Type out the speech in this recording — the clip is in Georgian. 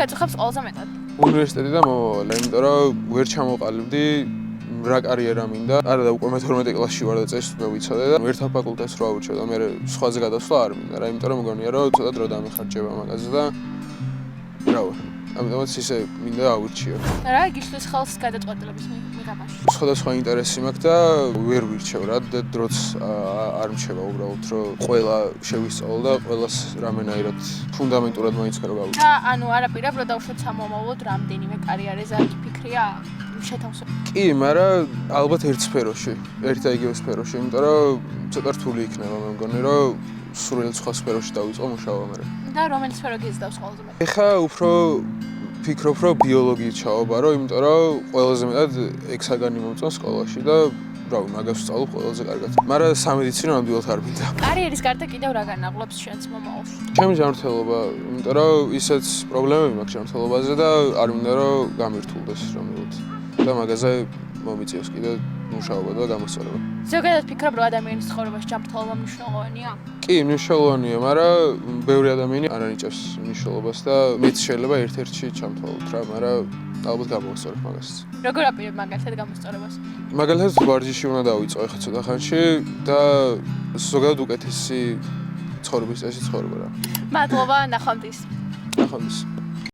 ეწუხებს ყველაზე მეტად? უნივერსიტეტიდან მომავალი, იმიტომ რომ ვერ ჩამოყალიბდი რა კარიერა მინდა. არა და უკვე მე-12 კლასში ვარ და წესით მე ვიცოდე და ერთად ფაკულტეტს რო ავირჩევ და მე სხვაზე გადასვლა არ მინდა რა, იმიტომ რომ მგონია რომ ცოტა დრო დამიხარჯება მაგაზე და რავი, ამიტომაც ისე მინდა ავირჩიო. რა გიშლის ხელს გადაწყვეტილების მიღებაში? სხვადასხვა ინტერესი მაქვს და ვერ ვირჩევ რა და დროც არ მრჩება უბრალოდ რომ ყველა შევისწავლო და ყველას რამენაირად ფუნდამენტურად მაინც რო გავუჩინო. და ანუ არაპირებ რომ დავუშვათ სამომავლოდ რამდენიმე კარიერაზე აქ ფიქრია შეთავსო. კი, მაგრამ ალბათ ერთ სფეროში, ერთ და იგივე სფეროში, იმიტომ რომ ცოტა რთული იქნება მე მგონი რომ სრულად სხვა სფეროში დავიწყო მუშაობა მე. და რომელი სფერო გიზდავს ყველაზე მეტად? ეხა უფრო ფიქრობ რომ ბიოლოგიით ჩავაბარო, იმიტომ რომ ყველაზე მეტად ეგ საგანი მომწონს სკოლაში და რავი, მაგას ვსწავლობ ყველაზე კარგად. მაგრამ სამედიცინო ნამდვილად არ მინდა. კარიერის გარდა კიდევ რა განაღლობს შენს მომავალში? ჩემი ჯანმრთელობა, იმიტომ რომ ისეთ პრობლემები მაქვს ჯანმრთელობაზე და არ მინდა რომ გამირთულდეს რომელთ. და მაგაზე მომიწევს კიდე მუშაობა და გამოსწორება. ზოგადად ფიქრობ რომ ადამიანის ცხოვრებაში ჯანმრთელობა მნიშვნელოვანია? კი, მნიშვნელოვანია, მაგრამ ბევრი ადამიანი არ ანიჭებს მნიშვნელობას და მეც შეიძლება ერთ-ერთში ჩამთვალოთ რა, მაგრამ ალბათ გამოვასწორებ მაგასაც. როგორ აპირებ მაგალითად გამოსწორებას? მაგალითად ვარჯიში უნდა დავიწყო ახლა ცოტა ხანში და ზოგადად უკეთესი ცხოვრების წესი ცხოვრება რა. მადლობა, ნახვამდის. ნახვამდის.